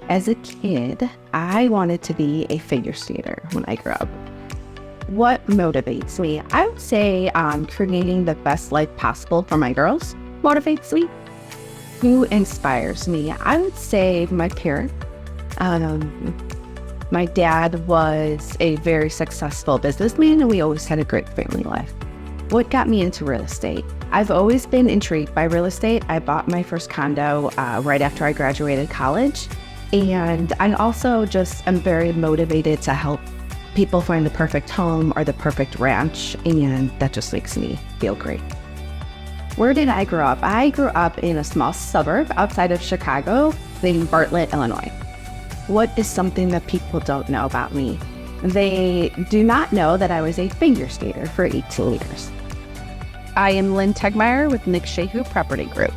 As a kid, I wanted to be a figure skater when I grew up. What motivates me? I would say creating the best life possible for my girls motivates me. Who inspires me? I would say my parents. My dad was a very successful businessman, and we always had a great family life. What got me into real estate? I've always been intrigued by real estate. I bought my first condo right after I graduated college. And I also just am very motivated to help people find the perfect home or the perfect ranch. And that just makes me feel great. Where did I grow up? I grew up in a small suburb outside of Chicago named Bartlett, Illinois. What is something that people don't know about me? They do not know that I was a figure skater for 18 years. I am Lynn Tegtmeyer with Nick Shehu Property Group.